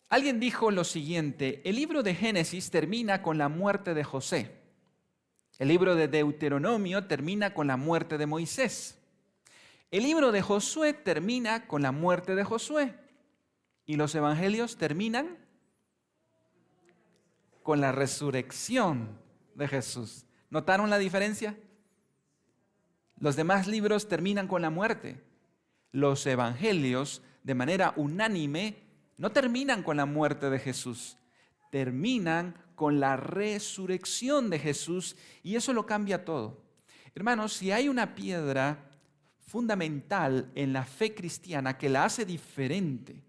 Alguien dijo lo siguiente: el libro de Génesis termina con la muerte de José. El libro de Deuteronomio termina con la muerte de Moisés. El libro de Josué termina con la muerte de Josué. Y los evangelios terminan con la resurrección de Jesús. ¿Notaron la diferencia? Los demás libros terminan con la muerte. Los evangelios, de manera unánime, no terminan con la muerte de Jesús. Terminan con la resurrección de Jesús, y eso lo cambia todo. Hermanos, si hay una piedra fundamental en la fe cristiana que la hace diferente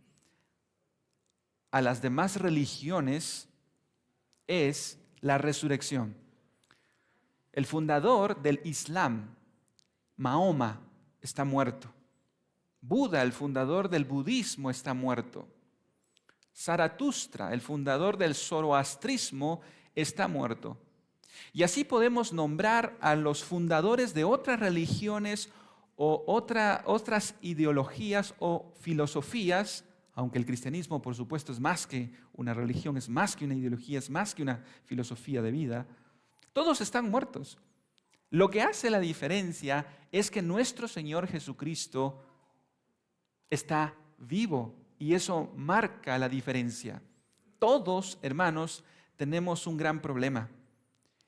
a las demás religiones, es la resurrección. El fundador del Islam, Mahoma, está muerto. Buda, el fundador del budismo, está muerto. Zaratustra, el fundador del zoroastrismo, está muerto. Y así podemos nombrar a los fundadores de otras religiones o otras ideologías o filosofías, aunque el cristianismo, por supuesto, es más que una religión, es más que una ideología, es más que una filosofía de vida. Todos están muertos. Lo que hace la diferencia es que nuestro Señor Jesucristo está vivo, y eso marca la diferencia. Todos, hermanos, tenemos un gran problema,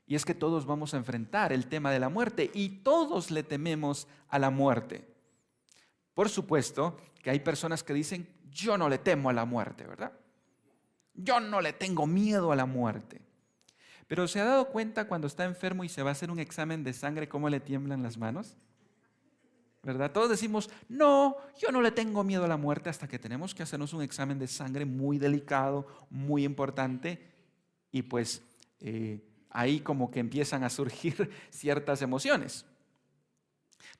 y es que todos vamos a enfrentar el tema de la muerte, y todos le tememos a la muerte. Por supuesto que hay personas que dicen: yo no le temo a la muerte, ¿verdad? Yo no le tengo miedo a la muerte. Pero ¿se ha dado cuenta cuando está enfermo y se va a hacer un examen de sangre cómo le tiemblan las manos? ¿Verdad? Todos decimos: no, yo no le tengo miedo a la muerte, hasta que tenemos que hacernos un examen de sangre muy delicado, muy importante, y pues ahí como que empiezan a surgir ciertas emociones.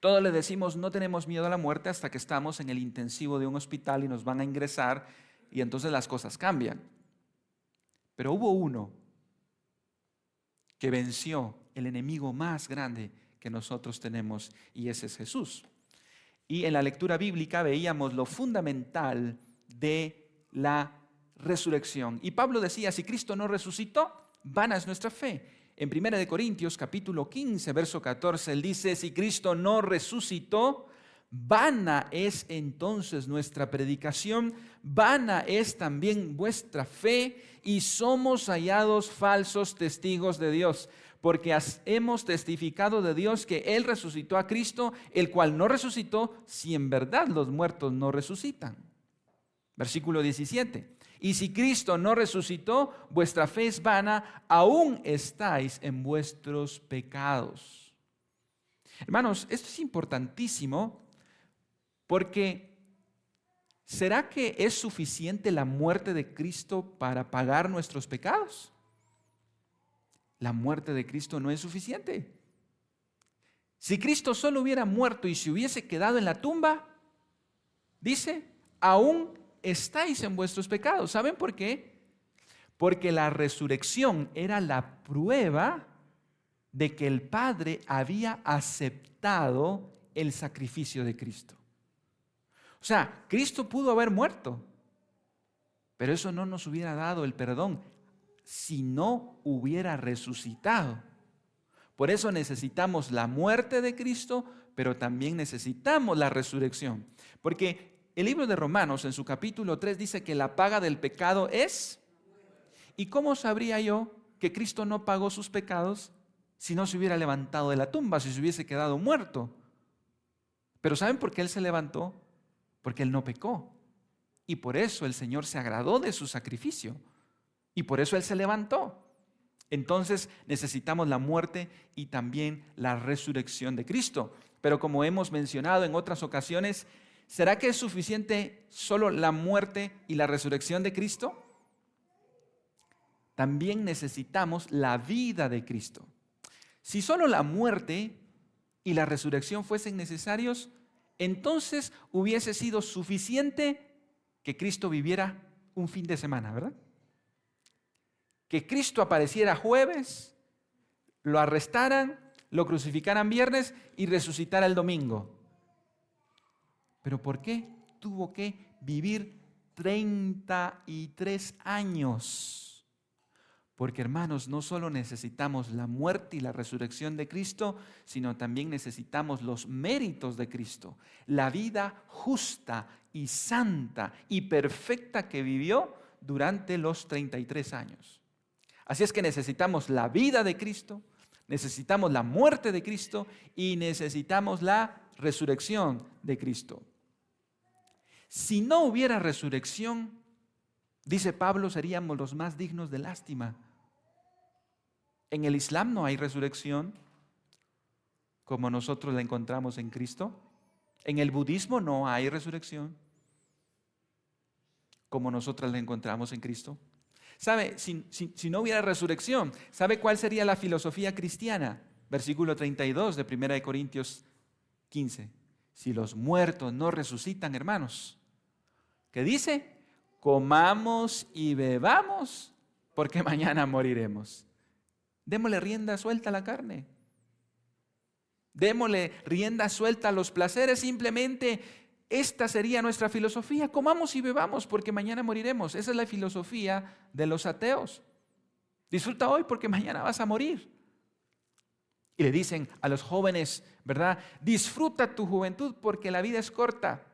Todos le decimos: no tenemos miedo a la muerte, hasta que estamos en el intensivo de un hospital y nos van a ingresar, y entonces las cosas cambian. Pero hubo uno que venció el enemigo más grande que nosotros tenemos, y ese es Jesús. Y en la lectura bíblica veíamos lo fundamental de la resurrección. Y Pablo decía: si Cristo no resucitó, vana es nuestra fe. En 1 Corintios capítulo 15, verso 14, él dice: si Cristo no resucitó, vana es entonces nuestra predicación, vana es también vuestra fe, y somos hallados falsos testigos de Dios, porque hemos testificado de Dios que Él resucitó a Cristo, el cual no resucitó, si en verdad los muertos no resucitan. Versículo 17. Y si Cristo no resucitó, vuestra fe es vana, aún estáis en vuestros pecados. Hermanos, esto es importantísimo, porque ¿será que es suficiente la muerte de Cristo para pagar nuestros pecados? La muerte de Cristo no es suficiente. Si Cristo solo hubiera muerto y se hubiese quedado en la tumba, dice: aún estáis en vuestros pecados. ¿Saben por qué? Porque la resurrección era la prueba de que el Padre había aceptado el sacrificio de Cristo. O sea, Cristo pudo haber muerto, pero eso no nos hubiera dado el perdón si no hubiera resucitado. Por eso necesitamos la muerte de Cristo, pero también necesitamos la resurrección. Porque el libro de Romanos, en su capítulo 3, dice que la paga del pecado es... ¿Y cómo sabría yo que Cristo no pagó sus pecados si no se hubiera levantado de la tumba, si se hubiese quedado muerto? Pero ¿saben por qué Él se levantó? Porque Él no pecó. Y por eso el Señor se agradó de su sacrificio. Y por eso Él se levantó. Entonces necesitamos la muerte y también la resurrección de Cristo. Pero como hemos mencionado en otras ocasiones, ¿será que es suficiente solo la muerte y la resurrección de Cristo? También necesitamos la vida de Cristo. Si solo la muerte y la resurrección fuesen necesarios, entonces hubiese sido suficiente que Cristo viviera un fin de semana, ¿verdad? Que Cristo apareciera jueves, lo arrestaran, lo crucificaran viernes y resucitara el domingo. ¿Pero por qué tuvo que vivir 33 años. Porque hermanos, no solo necesitamos la muerte y la resurrección de Cristo, sino también necesitamos los méritos de Cristo, la vida justa y santa y perfecta que vivió durante los 33 años. Así es que necesitamos la vida de Cristo, necesitamos la muerte de Cristo y necesitamos la resurrección de Cristo. Si no hubiera resurrección, dice Pablo, seríamos los más dignos de lástima. En el Islam no hay resurrección como nosotros la encontramos en Cristo. En el budismo no hay resurrección como nosotros la encontramos en Cristo. ¿Sabe? Si no hubiera resurrección, ¿sabe cuál sería la filosofía cristiana? Versículo 32 de 1 Corintios 15. Si los muertos no resucitan, hermanos, ¿qué dice? Comamos y bebamos, porque mañana moriremos. Démosle rienda suelta a la carne. Démosle rienda suelta a los placeres. Simplemente esta sería nuestra filosofía. Comamos y bebamos porque mañana moriremos. Esa es la filosofía de los ateos. Disfruta hoy porque mañana vas a morir. Y le dicen a los jóvenes, ¿verdad? Disfruta tu juventud porque la vida es corta.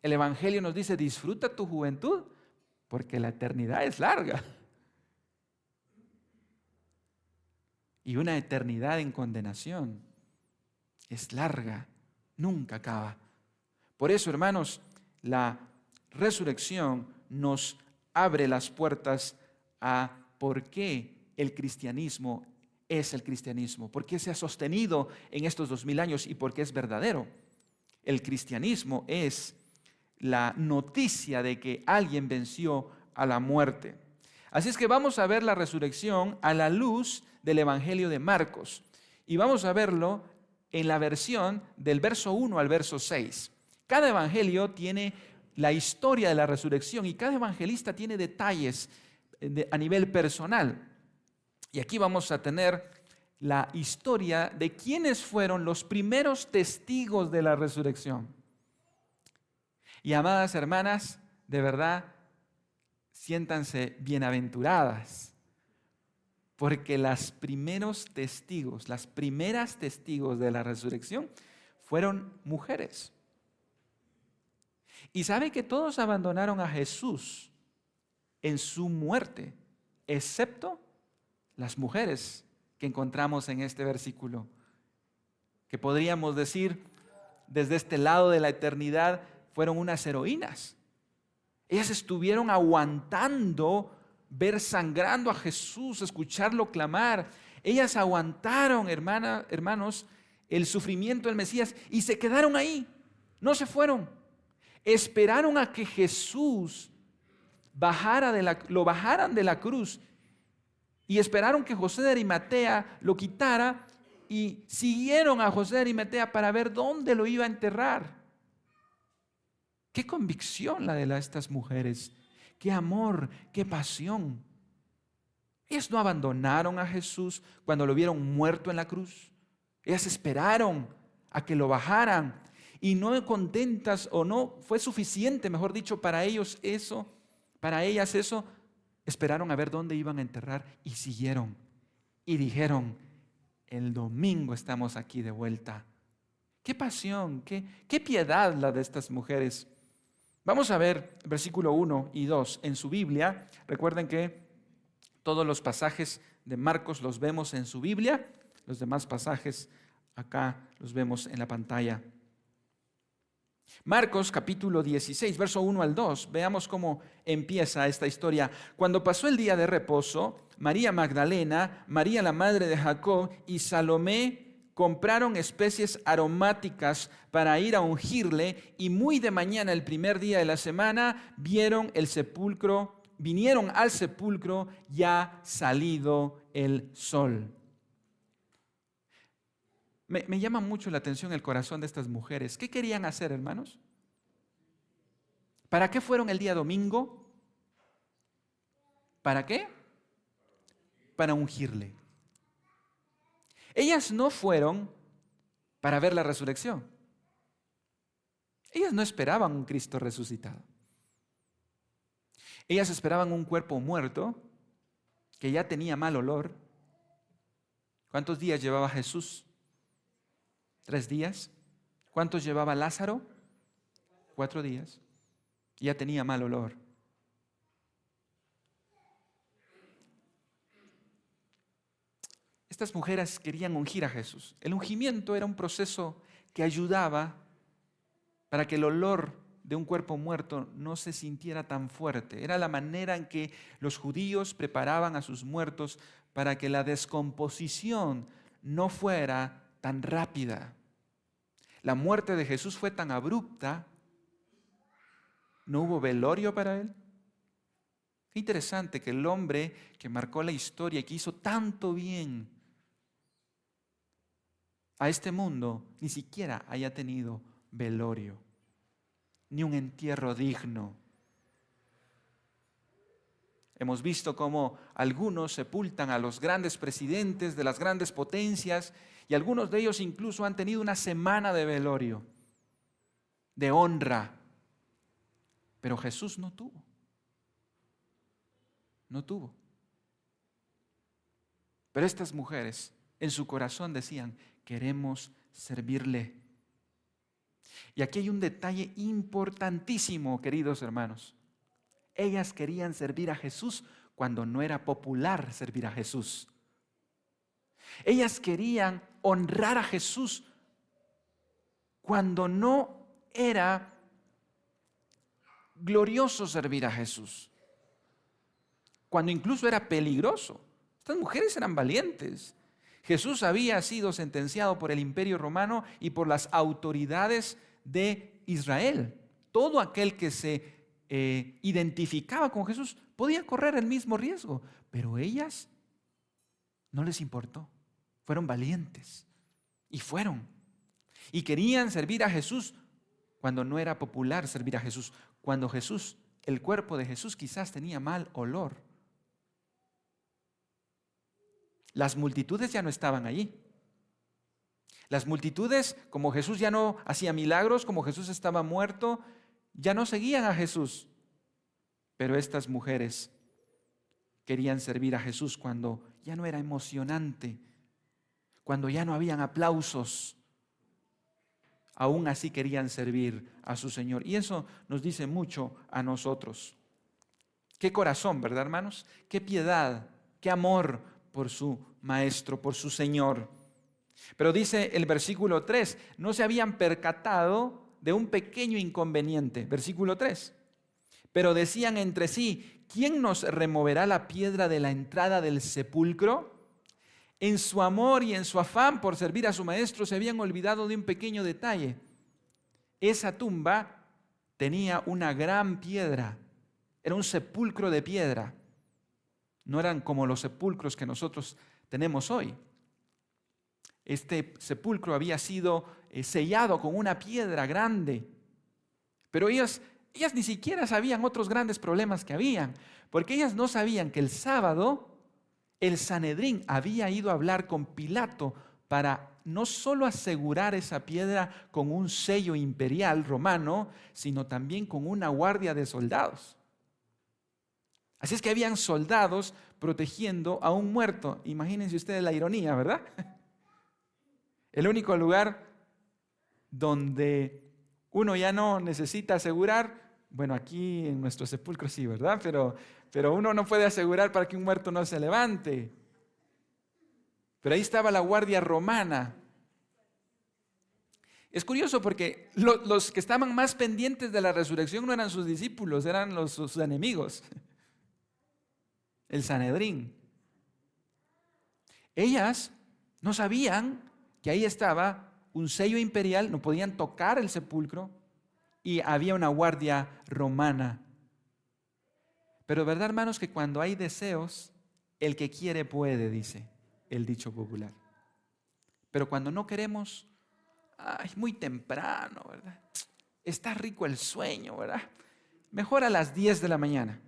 El Evangelio nos dice, disfruta tu juventud porque la eternidad es larga. Y una eternidad en condenación es larga, nunca acaba. Por eso, hermanos, la resurrección nos abre las puertas a por qué el cristianismo es el cristianismo, por qué se ha sostenido en estos 2000 años y por qué es verdadero. El cristianismo es la noticia de que alguien venció a la muerte. Así es que vamos a ver la resurrección a la luz del Evangelio de Marcos. Y vamos a verlo en la versión del verso 1 al verso 6. Cada evangelio tiene la historia de la resurrección y cada evangelista tiene detalles a nivel personal. Y aquí vamos a tener la historia de quiénes fueron los primeros testigos de la resurrección. Y amadas hermanas, de verdad, siéntanse bienaventuradas, porque las primeras testigos de la resurrección fueron mujeres. Y sabe que todos abandonaron a Jesús en su muerte, excepto las mujeres que encontramos en este versículo, que podríamos decir desde este lado de la eternidad fueron unas heroínas. Ellas estuvieron aguantando ver sangrando a Jesús, escucharlo clamar. Ellas aguantaron, hermanos, el sufrimiento del Mesías y se quedaron ahí, no se fueron. Esperaron a que Jesús lo bajaran de la cruz y esperaron que José de Arimatea lo quitara y siguieron a José de Arimatea para ver dónde lo iba a enterrar. Qué convicción la de estas mujeres, qué amor, qué pasión. Ellas no abandonaron a Jesús cuando lo vieron muerto en la cruz. Ellas esperaron a que lo bajaran y no contentas o no fue suficiente, mejor dicho, para ellas eso, esperaron a ver dónde iban a enterrar y siguieron y dijeron, el domingo estamos aquí de vuelta. Qué pasión, qué piedad la de estas mujeres. Vamos a ver versículo 1 y 2 en su Biblia. Recuerden que todos los pasajes de Marcos los vemos en su Biblia. Los demás pasajes acá los vemos en la pantalla. Marcos capítulo 16, verso 1 al 2. Veamos cómo empieza esta historia. Cuando pasó el día de reposo, María Magdalena, María la madre de Jacob y Salomé compraron especies aromáticas para ir a ungirle y muy de mañana, el primer día de la semana, vinieron al sepulcro ya salido el sol. Me llama mucho la atención el corazón de estas mujeres. ¿Qué querían hacer, hermanos? ¿Para qué fueron el día domingo? ¿Para qué? Para ungirle. Ellas no fueron para ver la resurrección. Ellas no esperaban un Cristo resucitado. Ellas esperaban un cuerpo muerto que ya tenía mal olor. ¿Cuántos días llevaba Jesús? 3 días. ¿Cuántos llevaba Lázaro? 4 días. Ya tenía mal olor. Estas mujeres querían ungir a Jesús. El ungimiento era un proceso que ayudaba para que el olor de un cuerpo muerto no se sintiera tan fuerte. Era la manera en que los judíos preparaban a sus muertos para que la descomposición no fuera tan rápida. La muerte de Jesús fue tan abrupta, no hubo velorio para él. Qué interesante que el hombre que marcó la historia y que hizo tanto bien a este mundo ni siquiera haya tenido velorio, ni un entierro digno. Hemos visto cómo algunos sepultan a los grandes presidentes de las grandes potencias y algunos de ellos incluso han tenido una semana de velorio, de honra. Pero Jesús no tuvo. No tuvo. Pero estas mujeres en su corazón decían, queremos servirle. Y aquí hay un detalle importantísimo, queridos hermanos. Ellas querían servir a Jesús cuando no era popular servir a Jesús. Ellas querían honrar a Jesús cuando no era glorioso servir a Jesús. Cuando incluso era peligroso. Estas mujeres eran valientes. Jesús había sido sentenciado por el Imperio Romano y por las autoridades de Israel. Todo aquel que se identificaba con Jesús podía correr el mismo riesgo, pero ellas no les importó. Fueron valientes y fueron. Y querían servir a Jesús cuando no era popular servir a Jesús. Cuando Jesús, el cuerpo de Jesús quizás tenía mal olor. Las multitudes ya no estaban allí. Las multitudes, como Jesús ya no hacía milagros, como Jesús estaba muerto, ya no seguían a Jesús. Pero estas mujeres querían servir a Jesús cuando ya no era emocionante, cuando ya no habían aplausos. Aún así querían servir a su Señor. Y eso nos dice mucho a nosotros. Qué corazón, ¿verdad, hermanos? Qué piedad, qué amor por su Maestro, por su Señor. Pero dice el versículo 3, no se habían percatado de un pequeño inconveniente. Versículo 3. Pero decían entre sí, ¿quién nos removerá la piedra de la entrada del sepulcro? En su amor y en su afán por servir a su Maestro se habían olvidado de un pequeño detalle. Esa tumba tenía una gran piedra. Era un sepulcro de piedra. No eran como los sepulcros que nosotros tenemos hoy. Este sepulcro había sido sellado con una piedra grande. Pero ellas ni siquiera sabían otros grandes problemas que habían, porque ellas no sabían que el sábado el Sanedrín había ido a hablar con Pilato para no solo asegurar esa piedra con un sello imperial romano, sino también con una guardia de soldados. Así es que habían soldados protegiendo a un muerto. Imagínense ustedes la ironía, ¿verdad? El único lugar donde uno ya no necesita asegurar, bueno, aquí en nuestro sepulcro sí, ¿verdad? Pero uno no puede asegurar para que un muerto no se levante. Pero ahí estaba la guardia romana. Es curioso porque los que estaban más pendientes de la resurrección no eran sus discípulos, eran sus enemigos. El Sanedrín. Ellas no sabían que ahí estaba un sello imperial, no podían tocar el sepulcro y había una guardia romana. Pero verdad, hermanos, que cuando hay deseos, el que quiere puede, dice el dicho popular. Pero cuando no queremos, es muy temprano, ¿verdad? Está rico el sueño, ¿verdad? Mejor a las 10 de la mañana.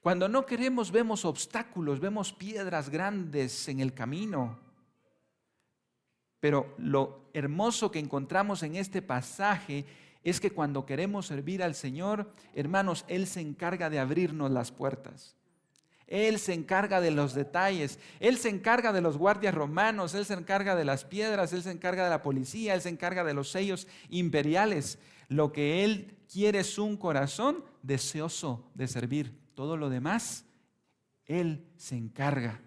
Cuando no queremos, vemos obstáculos, vemos piedras grandes en el camino. Pero lo hermoso que encontramos en este pasaje es que cuando queremos servir al Señor, hermanos, Él se encarga de abrirnos las puertas. Él se encarga de los detalles, Él se encarga de los guardias romanos, Él se encarga de las piedras, Él se encarga de la policía, Él se encarga de los sellos imperiales. Lo que Él quiere es un corazón deseoso de servir. Todo lo demás, Él se encarga.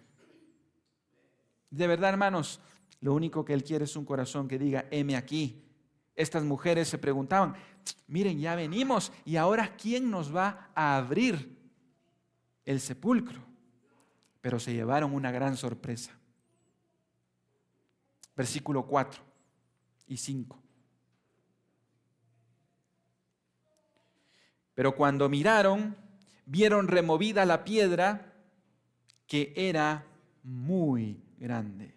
De verdad, hermanos, lo único que Él quiere es un corazón que diga, heme aquí. Estas mujeres se preguntaban, miren, ya venimos y ahora ¿quién nos va a abrir el sepulcro? Pero se llevaron una gran sorpresa. Versículo 4 y 5. Pero cuando miraron, vieron removida la piedra que era muy grande.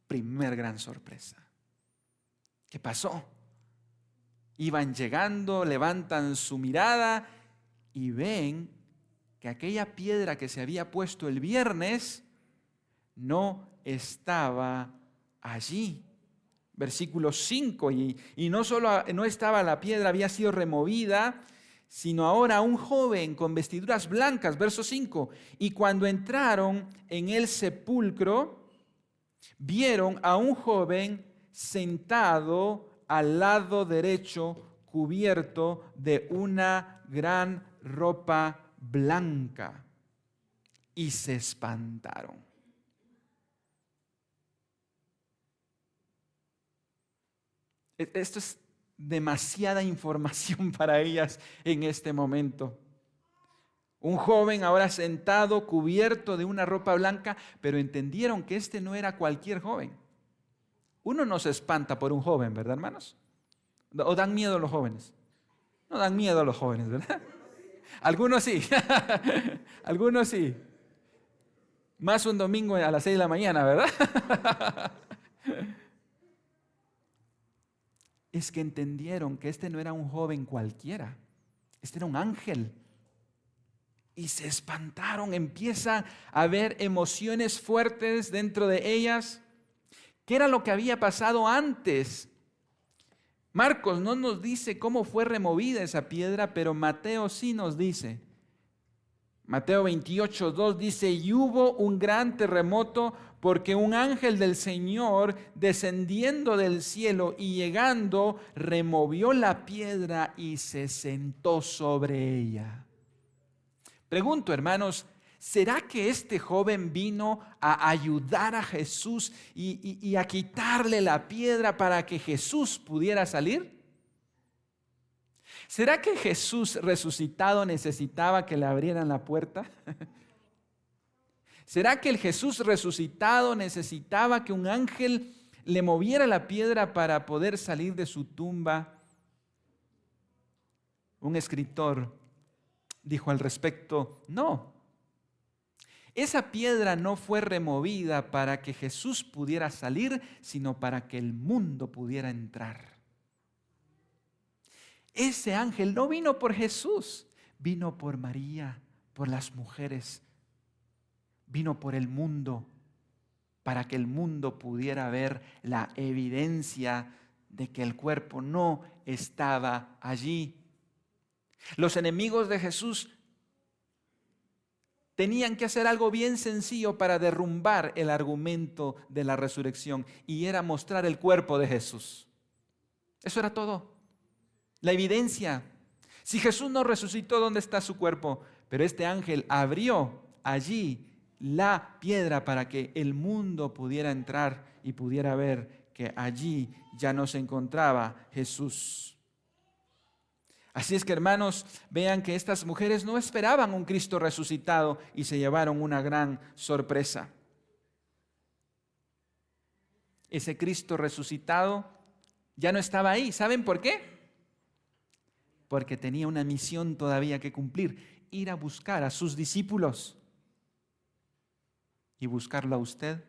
Primer gran sorpresa. ¿Qué pasó? Iban llegando, levantan su mirada y ven que aquella piedra que se había puesto el viernes no estaba allí. Versículo 5, y no solo no estaba la piedra, había sido removida, sino ahora un joven con vestiduras blancas, verso 5, y cuando entraron en el sepulcro, vieron a un joven sentado al lado derecho, cubierto de una gran ropa blanca, y se espantaron. Esto es demasiada información para ellas en este momento. Un joven ahora sentado, cubierto de una ropa blanca, pero entendieron que este no era cualquier joven. Uno no se espanta por un joven, ¿verdad, hermanos? ¿O dan miedo a los jóvenes? No dan miedo a los jóvenes, ¿verdad? Algunos sí, algunos sí. Más un domingo a las 6 de la mañana, ¿verdad? Es que entendieron que este no era un joven cualquiera, este era un ángel. Y se espantaron, empieza a haber emociones fuertes dentro de ellas. ¿Qué era lo que había pasado antes? Marcos no nos dice cómo fue removida esa piedra, pero Mateo sí nos dice. Mateo 28:2 dice, y hubo un gran terremoto porque un ángel del Señor descendiendo del cielo y llegando removió la piedra y se sentó sobre ella. Pregunto, hermanos, ¿será que este joven vino a ayudar a Jesús y a quitarle la piedra para que Jesús pudiera salir? ¿Será que Jesús resucitado necesitaba que le abrieran la puerta? ¿Será que el Jesús resucitado necesitaba que un ángel le moviera la piedra para poder salir de su tumba? Un escritor dijo al respecto, no. Esa piedra no fue removida para que Jesús pudiera salir, sino para que el mundo pudiera entrar. Ese ángel no vino por Jesús, vino por María, por las mujeres, vino por el mundo, para que el mundo pudiera ver la evidencia de que el cuerpo no estaba allí. Los enemigos de Jesús tenían que hacer algo bien sencillo para derrumbar el argumento de la resurrección, y era mostrar el cuerpo de Jesús. Eso era todo. La evidencia. Si Jesús no resucitó, ¿dónde está su cuerpo? Pero este ángel abrió allí la piedra para que el mundo pudiera entrar y pudiera ver que allí ya no se encontraba Jesús. Así es que, hermanos, vean que estas mujeres no esperaban un Cristo resucitado y se llevaron una gran sorpresa. Ese Cristo resucitado ya no estaba ahí. ¿Saben por qué? Porque tenía una misión todavía que cumplir: ir a buscar a sus discípulos y buscarlo a usted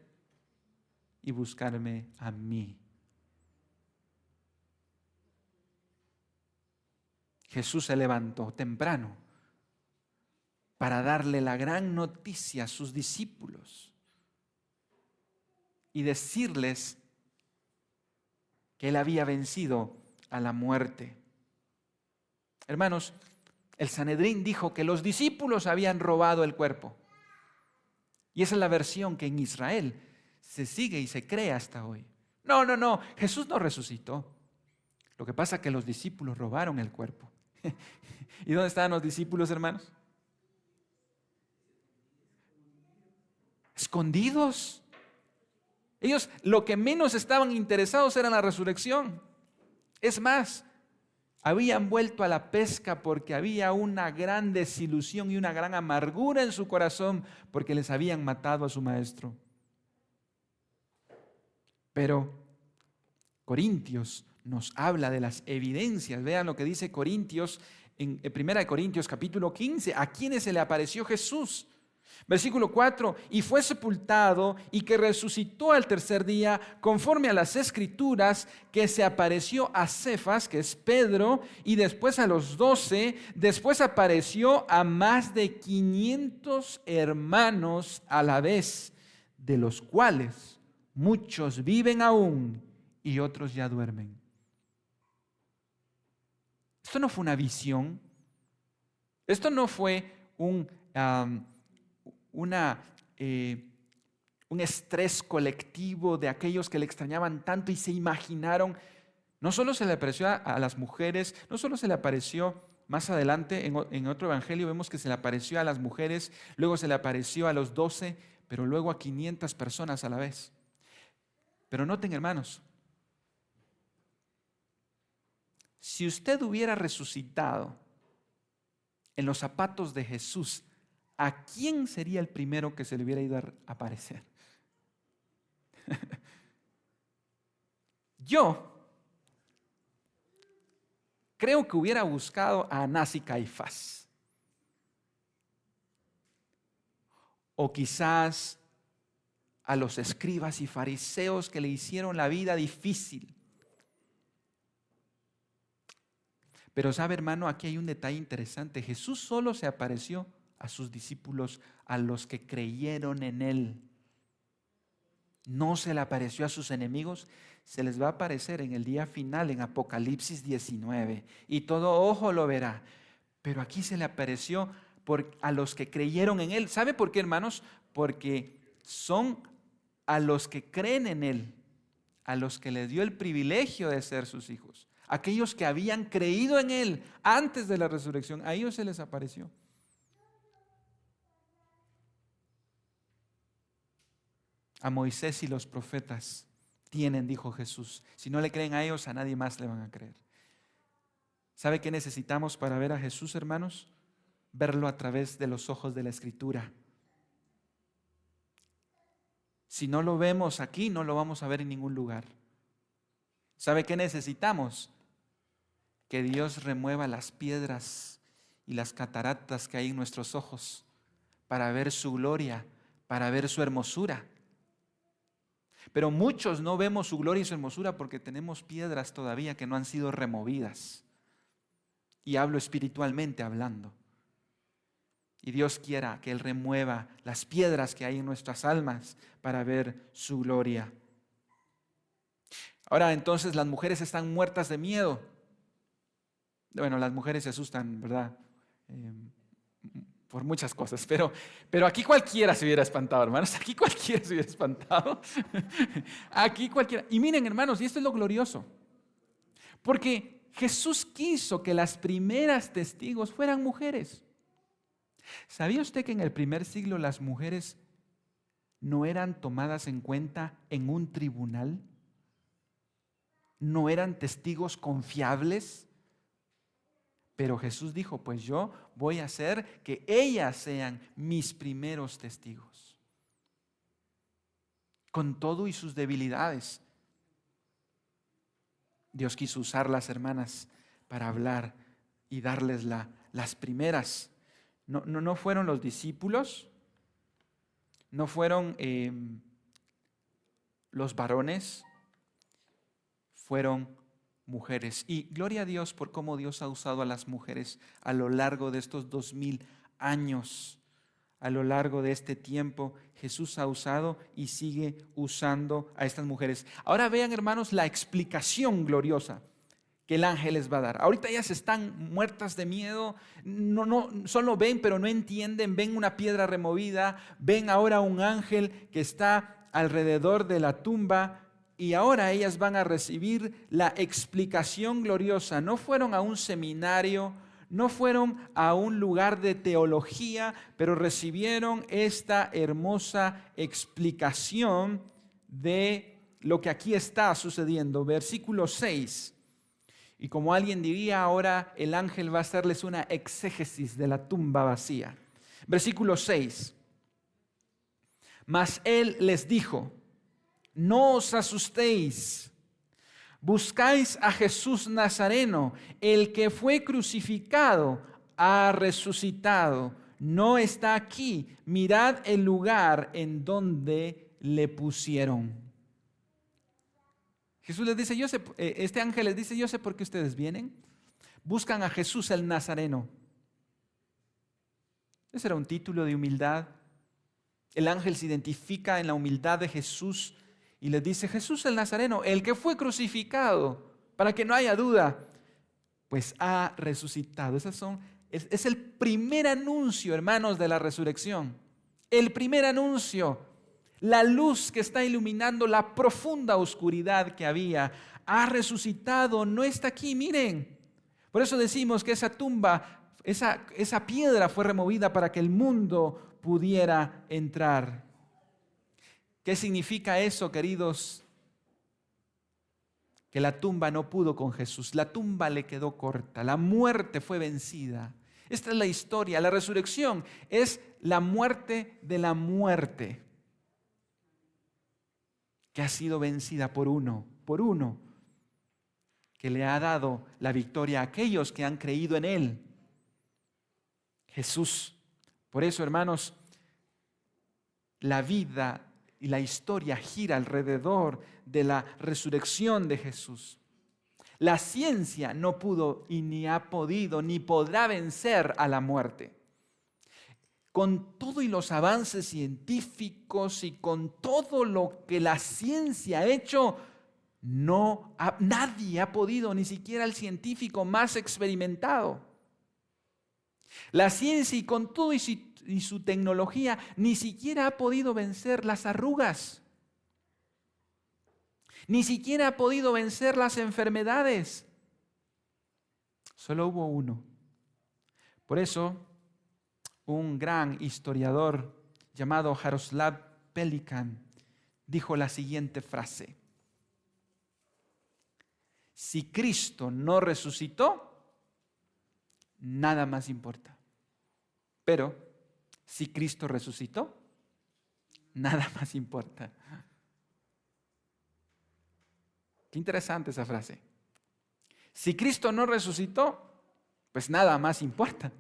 y buscarme a mí. Jesús se levantó temprano para darle la gran noticia a sus discípulos y decirles que Él había vencido a la muerte. Hermanos, el Sanedrín dijo que los discípulos habían robado el cuerpo. Y esa es la versión que en Israel se sigue y se cree hasta hoy. No, Jesús no resucitó. Lo que pasa es que los discípulos robaron el cuerpo. ¿Y dónde estaban los discípulos, hermanos? Escondidos. Ellos lo que menos estaban interesados era en la resurrección. Es más, habían vuelto a la pesca porque había una gran desilusión y una gran amargura en su corazón porque les habían matado a su maestro. Pero Corintios nos habla de las evidencias. Vean lo que dice Corintios en 1 Corintios capítulo 15, a quienes se le apareció Jesús. Versículo 4, y fue sepultado y que resucitó al tercer día conforme a las escrituras, que se apareció a Cefas, que es Pedro, y después a los 12, después apareció a más de 500 hermanos a la vez, de los cuales muchos viven aún y otros ya duermen. Esto no fue una visión, esto no fue un estrés colectivo de aquellos que le extrañaban tanto y se imaginaron. No solo se le apareció a las mujeres, no solo se le apareció más adelante en otro evangelio, vemos que se le apareció a las mujeres, luego se le apareció a los 12, pero luego a 500 personas a la vez. Pero noten, hermanos, si usted hubiera resucitado en los zapatos de Jesús, ¿a quién sería el primero que se le hubiera ido a aparecer? Yo creo que hubiera buscado a Anás y Caifás. O quizás a los escribas y fariseos que le hicieron la vida difícil. Pero sabe, hermano, aquí hay un detalle interesante. Jesús solo se apareció a sus discípulos, a los que creyeron en Él. No se le apareció a sus enemigos, se les va a aparecer en el día final, en Apocalipsis 19, y todo ojo lo verá. Pero aquí se le apareció a los que creyeron en Él. ¿Sabe por qué, hermanos? Porque son a los que creen en Él, a los que le dio el privilegio de ser sus hijos. Aquellos que habían creído en Él antes de la resurrección, a ellos se les apareció. A Moisés y los profetas tienen, dijo Jesús. Si no le creen a ellos, a nadie más le van a creer. ¿Sabe qué necesitamos para ver a Jesús, hermanos? Verlo a través de los ojos de la Escritura. Si no lo vemos aquí, no lo vamos a ver en ningún lugar. ¿Sabe qué necesitamos? Que Dios remueva las piedras y las cataratas que hay en nuestros ojos para ver su gloria, para ver su hermosura. Pero muchos no vemos su gloria y su hermosura porque tenemos piedras todavía que no han sido removidas. Y hablo espiritualmente hablando. Y Dios quiera que Él remueva las piedras que hay en nuestras almas para ver su gloria. Ahora entonces las mujeres están muertas de miedo. Bueno, las mujeres se asustan, ¿verdad? Por muchas cosas, pero aquí cualquiera se hubiera espantado, hermanos. Aquí cualquiera se hubiera espantado. Aquí cualquiera. Y miren, hermanos, y esto es lo glorioso. Porque Jesús quiso que las primeras testigos fueran mujeres. ¿Sabía usted que en el primer siglo las mujeres no eran tomadas en cuenta en un tribunal? ¿No eran testigos confiables? Pero Jesús dijo, pues yo voy a hacer que ellas sean mis primeros testigos. Con todo y sus debilidades. Dios quiso usar las hermanas para hablar y darles las primeras. No fueron los discípulos, no fueron los varones, fueron mujeres. Y gloria a Dios por cómo Dios ha usado a las mujeres a lo largo de estos 2000 años. A lo largo de este tiempo, Jesús ha usado y sigue usando a estas mujeres. Ahora vean, hermanos, la explicación gloriosa que el ángel les va a dar. Ahorita ellas están muertas de miedo, solo ven, pero no entienden. Ven una piedra removida, ven ahora un ángel que está alrededor de la tumba, y ahora ellas van a recibir la explicación gloriosa. No fueron a un seminario, no fueron a un lugar de teología, pero recibieron esta hermosa explicación de lo que aquí está sucediendo. Versículo 6. Y como alguien diría, ahora el ángel va a hacerles una exégesis de la tumba vacía. Versículo 6. Mas él les dijo: no os asustéis. Buscáis a Jesús Nazareno, el que fue crucificado, ha resucitado. No está aquí. Mirad el lugar en donde le pusieron. Jesús les dice, este ángel les dice, yo sé por qué ustedes vienen. Buscan a Jesús el Nazareno. Ese era un título de humildad. El ángel se identifica en la humildad de Jesús y les dice, Jesús el Nazareno, el que fue crucificado, para que no haya duda, pues ha resucitado. Es el primer anuncio, hermanos, de la resurrección. El primer anuncio, la luz que está iluminando la profunda oscuridad que había. Ha resucitado, no está aquí, miren. Por eso decimos que esa tumba, esa piedra fue removida para que el mundo pudiera entrar. ¿Qué significa eso, queridos? Que la tumba no pudo con Jesús. La tumba le quedó corta. La muerte fue vencida. Esta es la historia. La resurrección es la muerte de la muerte, que ha sido vencida por uno, que le ha dado la victoria a aquellos que han creído en Él, Jesús. Por eso, hermanos, la vida y la historia gira alrededor de la resurrección de Jesús. La ciencia no pudo y ni ha podido ni podrá vencer a la muerte. Con todo y los avances científicos y con todo lo que la ciencia ha hecho, nadie ha podido, ni siquiera el científico más experimentado. La ciencia y con todo y su tecnología ni siquiera ha podido vencer las arrugas. Ni siquiera ha podido vencer las enfermedades. Solo hubo uno. Por eso, un gran historiador llamado Jaroslav Pelikan dijo la siguiente frase: si Cristo no resucitó, nada más importa. Pero si Cristo resucitó, nada más importa. Qué interesante esa frase. Si Cristo no resucitó, pues nada más importa.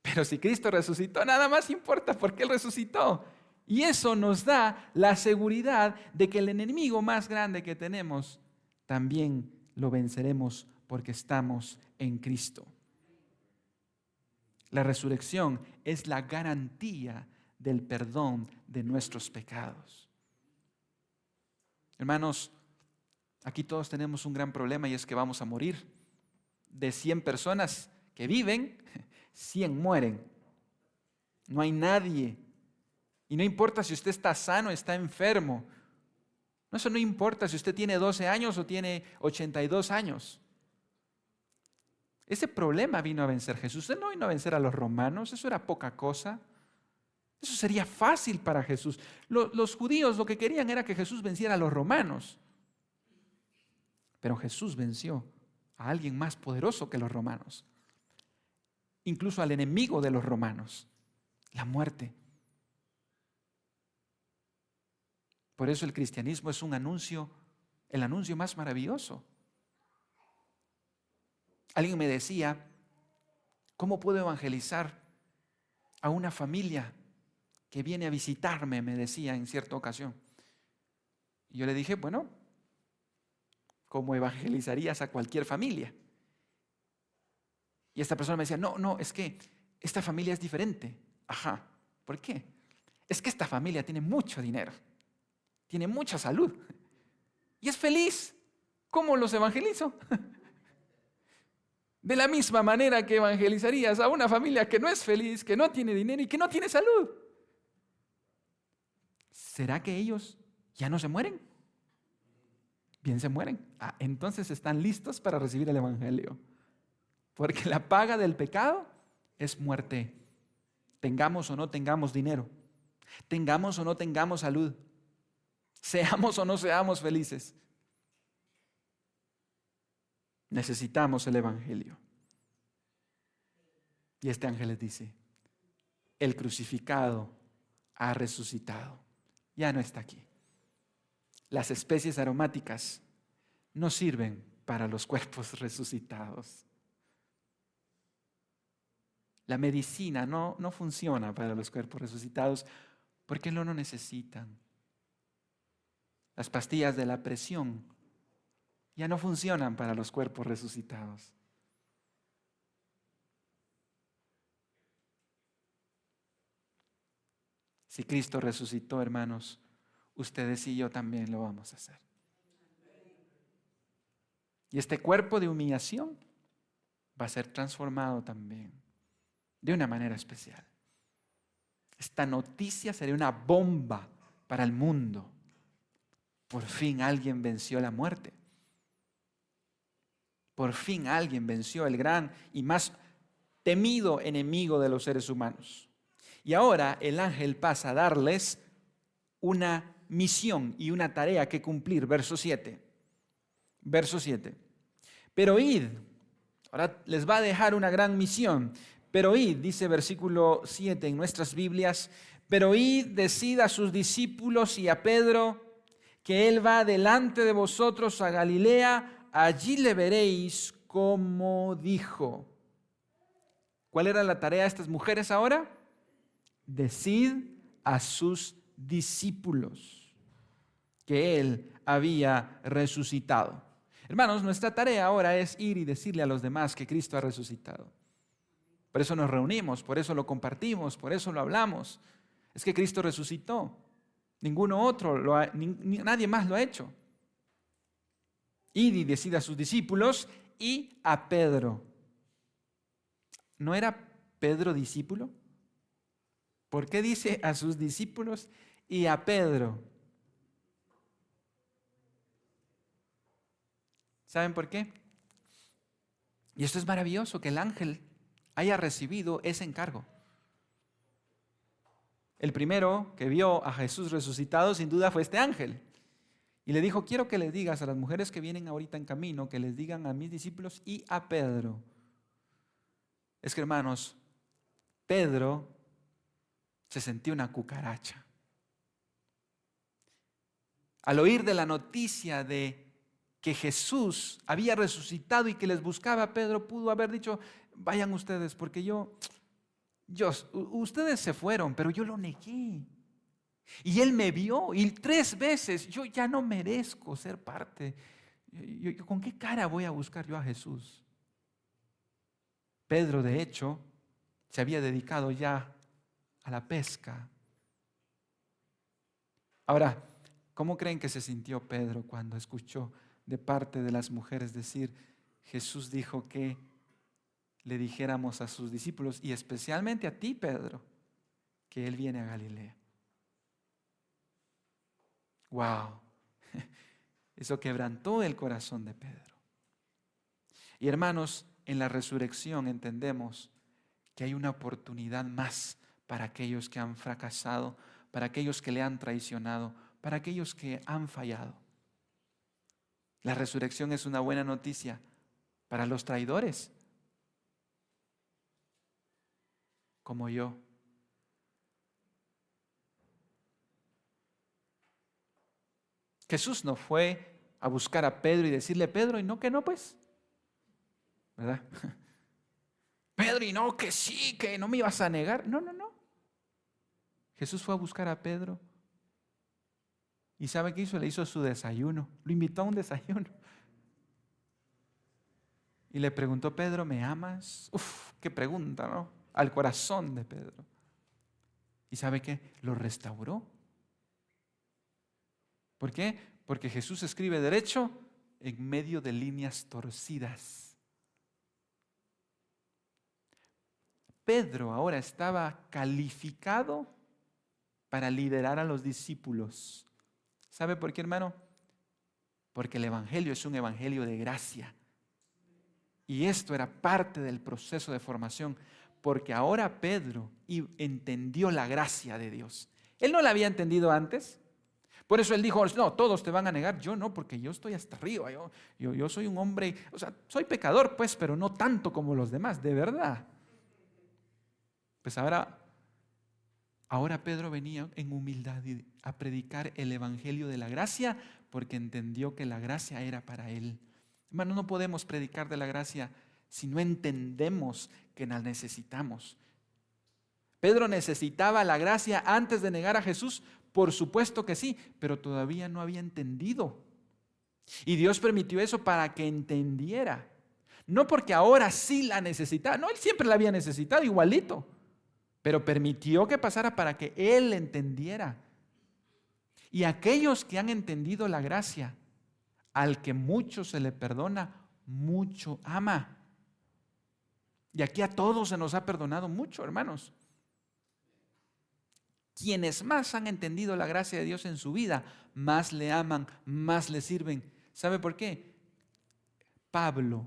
Pero si Cristo resucitó, nada más importa porque Él resucitó. Y eso nos da la seguridad de que el enemigo más grande que tenemos también lo venceremos porque estamos en Cristo. La resurrección es la garantía del perdón de nuestros pecados. Hermanos, aquí todos tenemos un gran problema y es que vamos a morir. De 100 personas que viven, 100 mueren. No hay nadie. Y no importa si usted está sano o está enfermo. Eso no importa si usted tiene 12 años o tiene 82 años. Ese problema vino a vencer Jesús. Usted no vino a vencer a los romanos, eso era poca cosa. Eso sería fácil para Jesús. Los judíos lo que querían era que Jesús venciera a los romanos. Pero Jesús venció a alguien más poderoso que los romanos. Incluso al enemigo de los romanos, la muerte. Por eso el cristianismo es el anuncio más maravilloso. Alguien me decía, ¿cómo puedo evangelizar a una familia que viene a visitarme? Me decía en cierta ocasión. Y yo le dije, bueno, ¿cómo evangelizarías a cualquier familia? Y esta persona me decía, no, es que esta familia es diferente. Ajá, ¿Por qué? Es que esta familia tiene mucho dinero, tiene mucha salud y es feliz. ¿Cómo los evangelizo? De la misma manera que evangelizarías a una familia que no es feliz, que no tiene dinero y que no tiene salud. ¿Será que ellos ya no se mueren? Bien se mueren. Entonces están listos para recibir el evangelio. Porque la paga del pecado es muerte. Tengamos o no tengamos dinero, tengamos o no tengamos salud, seamos o no seamos felices. Necesitamos el evangelio. Y este ángel les dice, el crucificado ha resucitado. Ya no está aquí. Las especies aromáticas no sirven para los cuerpos resucitados. La medicina no funciona para los cuerpos resucitados porque no lo necesitan. Las pastillas de la presión ya no funcionan para los cuerpos resucitados. Si Cristo resucitó, hermanos, ustedes y yo también lo vamos a hacer. Y este cuerpo de humillación va a ser transformado también de una manera especial. Esta noticia sería una bomba para el mundo. Por fin alguien venció la muerte. Por fin alguien venció el gran y más temido enemigo de los seres humanos. Y ahora el ángel pasa a darles una misión y una tarea que cumplir. Verso 7. Verso 7. Pero id, ahora les va a dejar una gran misión. Pero id, dice versículo 7 en nuestras Biblias, pero id, decid a sus discípulos y a Pedro que él va delante de vosotros a Galilea, allí le veréis como dijo. ¿Cuál era la tarea de estas mujeres ahora? Decid a sus discípulos que él había resucitado. Hermanos, nuestra tarea ahora es ir y decirle a los demás que Cristo ha resucitado. Por eso nos reunimos, por eso lo compartimos, por eso lo hablamos. Es que Cristo resucitó. Ninguno otro, nadie más lo ha hecho. Id y decid a sus discípulos y a Pedro. ¿No era Pedro discípulo? ¿Por qué dice a sus discípulos y a Pedro? ¿Saben por qué? Y esto es maravilloso, que el ángel haya recibido ese encargo. El primero que vio a Jesús resucitado sin duda fue este ángel. Y le dijo, quiero que les digas a las mujeres que vienen ahorita en camino, que les digan a mis discípulos y a Pedro. Es que, hermanos, Pedro se sentía una cucaracha. Al oír de la noticia de que Jesús había resucitado y que les buscaba, Pedro pudo haber dicho, vayan ustedes, porque ustedes se fueron, pero yo lo negué. Y él me vio y 3 veces, yo ya no merezco ser parte. ¿Con qué cara voy a buscar yo a Jesús? Pedro, de hecho, se había dedicado ya a la pesca. Ahora, ¿cómo creen que se sintió Pedro cuando escuchó de parte de las mujeres decir, Jesús dijo que le dijéramos a sus discípulos, y especialmente a ti, Pedro, que Él viene a Galilea? ¡Wow! Eso quebrantó el corazón de Pedro. Y hermanos, en la resurrección entendemos que hay una oportunidad más para aquellos que han fracasado, para aquellos que le han traicionado, para aquellos que han fallado. La resurrección es una buena noticia para los traidores, como yo. Jesús no fue a buscar a Pedro y decirle, Pedro, y no que no, pues, ¿verdad? Pedro, y no que sí, que no me ibas a negar. No. Jesús fue a buscar a Pedro. ¿Y sabe qué hizo? Le hizo su desayuno. Lo invitó a un desayuno. Y le preguntó, Pedro, ¿me amas? Uf, qué pregunta, ¿no? Al corazón de Pedro. ¿Y sabe qué? Lo restauró. ¿Por qué? Porque Jesús escribe derecho en medio de líneas torcidas. Pedro ahora estaba calificado para liderar a los discípulos. ¿Sabe por qué, hermano? Porque el evangelio es un evangelio de gracia. Y esto era parte del proceso de formación, porque ahora Pedro entendió la gracia de Dios. Él no la había entendido antes. Por eso él dijo, no, todos te van a negar. Yo no, porque yo estoy hasta arriba. Yo soy un hombre, o sea, soy pecador, pues, pero no tanto como los demás, de verdad. Pues ahora Pedro venía en humildad a predicar el evangelio de la gracia, porque entendió que la gracia era para él. Hermano, no podemos predicar de la gracia si no entendemos que la necesitamos. Pedro necesitaba la gracia antes de negar a Jesús, por supuesto que sí, pero todavía no había entendido. Y Dios permitió eso para que entendiera. No porque ahora sí la necesitaba, no, él siempre la había necesitado igualito, pero permitió que pasara para que él entendiera. Y aquellos que han entendido la gracia, al que mucho se le perdona, mucho ama. Y aquí a todos se nos ha perdonado mucho, hermanos. Quienes más han entendido la gracia de Dios en su vida, más le aman, más le sirven. ¿Sabe por qué? Pablo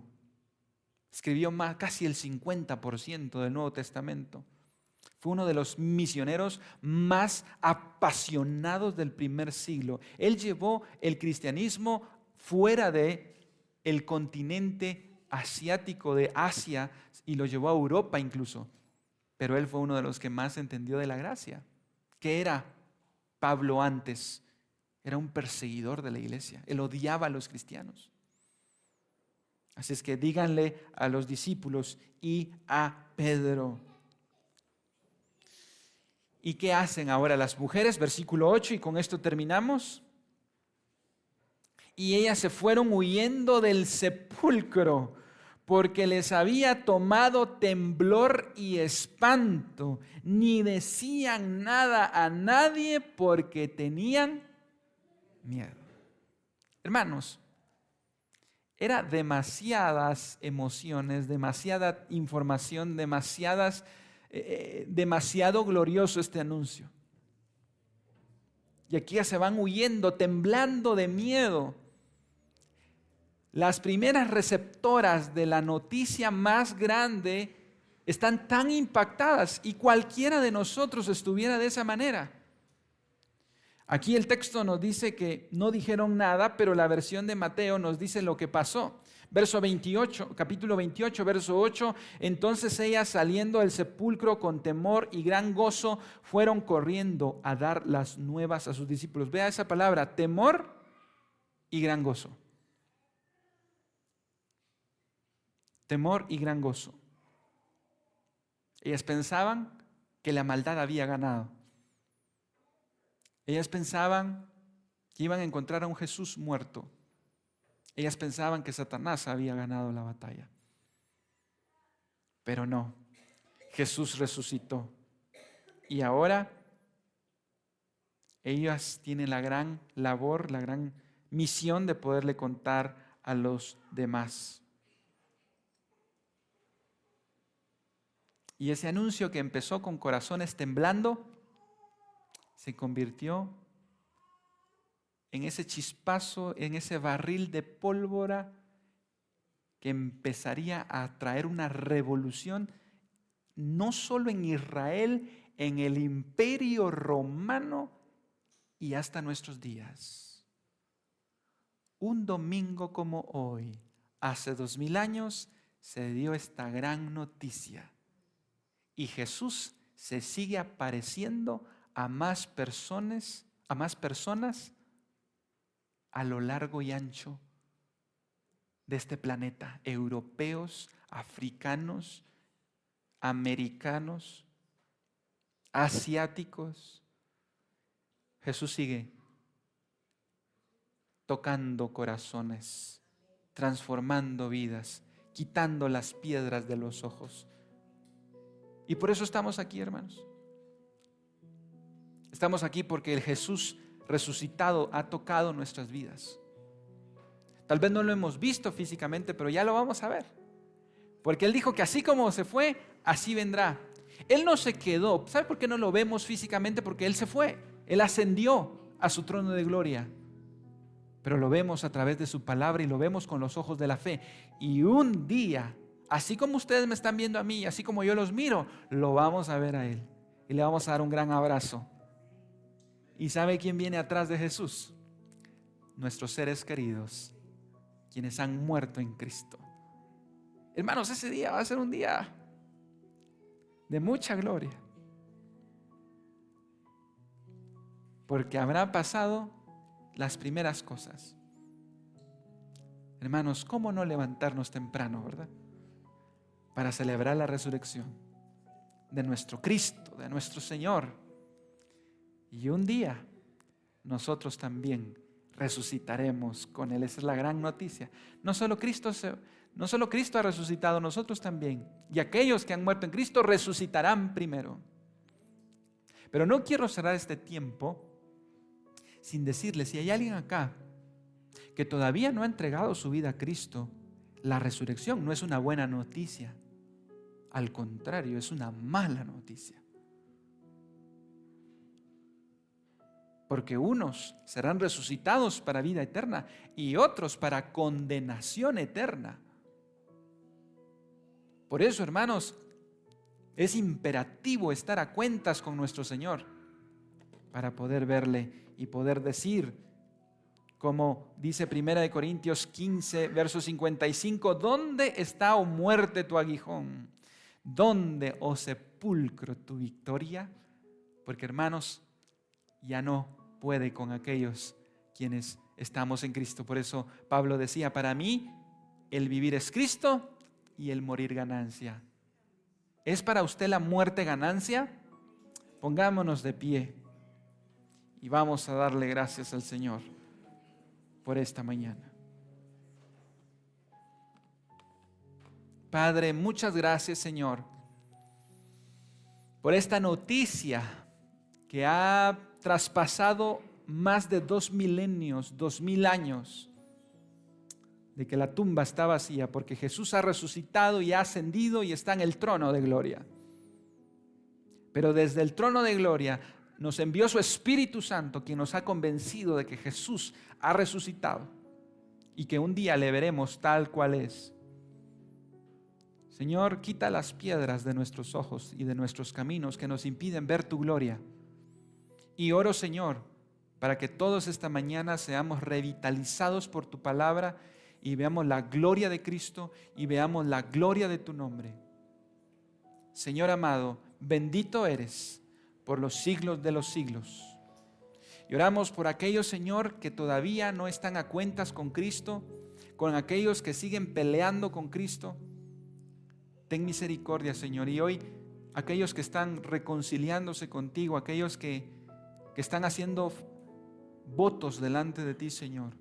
escribió casi el 50% del Nuevo Testamento. Fue uno de los misioneros más apasionados del primer siglo. Él llevó el cristianismo fuera del continente asiático de Asia y lo llevó a Europa incluso. Pero él fue uno de los que más entendió de la gracia. ¿Qué era Pablo antes? Era un perseguidor de la iglesia. Él odiaba a los cristianos. Así es que díganle a los discípulos y a Pedro. ¿Y qué hacen ahora las mujeres? Versículo 8, y con esto terminamos. Y ellas se fueron huyendo del sepulcro, porque les había tomado temblor y espanto. Ni decían nada a nadie porque tenían miedo. Hermanos, era demasiadas emociones, demasiada información, demasiado glorioso este anuncio. Y aquí ya se van huyendo, temblando de miedo. Las primeras receptoras de la noticia más grande están tan impactadas, y cualquiera de nosotros estuviera de esa manera. Aquí el texto nos dice que no dijeron nada, pero la versión de Mateo nos dice lo que pasó. Verso 28, capítulo 28, verso 8. Entonces ellas, saliendo del sepulcro con temor y gran gozo, fueron corriendo a dar las nuevas a sus discípulos. Vea esa palabra, temor y gran gozo. Temor y gran gozo. Ellas pensaban que la maldad había ganado. Ellas pensaban que iban a encontrar a un Jesús muerto. Ellas pensaban que Satanás había ganado la batalla. Pero no, Jesús resucitó. Y ahora ellas tienen la gran labor, la gran misión de poderle contar a los demás. Y ese anuncio que empezó con corazones temblando, se convirtió en ese chispazo, en ese barril de pólvora que empezaría a traer una revolución, no solo en Israel, en el Imperio Romano y hasta nuestros días. Un domingo como hoy, hace 2000 años, se dio esta gran noticia. Y Jesús se sigue apareciendo a más personas a lo largo y ancho de este planeta. Europeos, africanos, americanos, asiáticos. Jesús sigue tocando corazones, transformando vidas, quitando las piedras de los ojos. Y por eso estamos aquí, hermanos. Estamos aquí porque el Jesús resucitado ha tocado nuestras vidas. Tal vez no lo hemos visto físicamente, pero ya lo vamos a ver. Porque Él dijo que así como se fue, así vendrá. Él no se quedó. ¿Sabe por qué no lo vemos físicamente? Porque Él se fue. Él ascendió a su trono de gloria. Pero lo vemos a través de su palabra y lo vemos con los ojos de la fe. Y un día, así como ustedes me están viendo a mí, así como yo los miro, lo vamos a ver a Él. Y le vamos a dar un gran abrazo. ¿Y sabe quién viene atrás de Jesús? Nuestros seres queridos, quienes han muerto en Cristo. Hermanos, ese día va a ser un día de mucha gloria. Porque habrá pasado las primeras cosas. Hermanos, ¿cómo no levantarnos temprano, verdad? Para celebrar la resurrección de nuestro Cristo, de nuestro Señor. Y un día nosotros también resucitaremos con Él. Esa es la gran noticia. No solo Cristo ha resucitado, nosotros también. Y aquellos que han muerto en Cristo resucitarán primero. Pero no quiero cerrar este tiempo sin decirles, si hay alguien acá que todavía no ha entregado su vida a Cristo, la resurrección no es una buena noticia. Al contrario, es una mala noticia. Porque unos serán resucitados para vida eterna y otros para condenación eterna. Por eso, hermanos, es imperativo estar a cuentas con nuestro Señor para poder verle y poder decir, como dice 1 Corintios 15, verso 55, ¿dónde está, oh muerte, tu aguijón? ¿Dónde, oh sepulcro, tu victoria? Porque, hermanos, ya no puede con aquellos quienes estamos en Cristo. Por eso Pablo decía, para mí el vivir es Cristo y el morir ganancia. ¿Es para usted la muerte ganancia? Pongámonos de pie y vamos a darle gracias al Señor por esta mañana. Padre, muchas gracias, Señor, por esta noticia que ha traspasado más de 2 milenios, 2000 años, de que la tumba está vacía, porque Jesús ha resucitado y ha ascendido y está en el trono de gloria. Pero desde el trono de gloria nos envió su Espíritu Santo, quien nos ha convencido de que Jesús ha resucitado y que un día le veremos tal cual es. Señor, quita las piedras de nuestros ojos y de nuestros caminos que nos impiden ver tu gloria. Y oro, Señor, para que todos esta mañana seamos revitalizados por tu palabra y veamos la gloria de Cristo y veamos la gloria de tu nombre. Señor amado, bendito eres por los siglos de los siglos. Y oramos por aquellos, Señor, que todavía no están a cuentas con Cristo, con aquellos que siguen peleando con Cristo. Ten misericordia, Señor. Y hoy, aquellos que están reconciliándose contigo, aquellos que están haciendo votos delante de ti, Señor,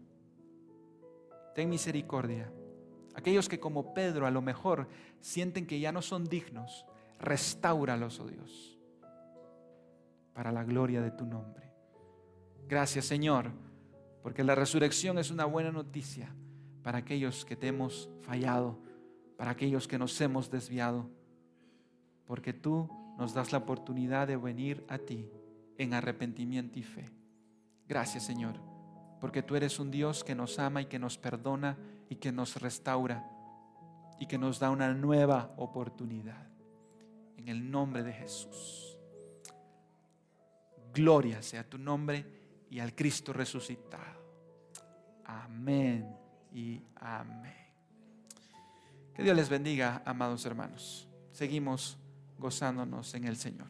ten misericordia. Aquellos que como Pedro a lo mejor sienten que ya no son dignos, restáuralos, oh Dios, para la gloria de tu nombre. Gracias, Señor, porque la resurrección es una buena noticia para aquellos que te hemos fallado, para aquellos que nos hemos desviado, porque tú nos das la oportunidad de venir a ti en arrepentimiento y fe. Gracias, Señor, porque tú eres un Dios que nos ama y que nos perdona y que nos restaura y que nos da una nueva oportunidad. En el nombre de Jesús. Gloria sea tu nombre y al Cristo resucitado. Amén y amén. Que Dios les bendiga, amados hermanos. Seguimos gozándonos en el Señor.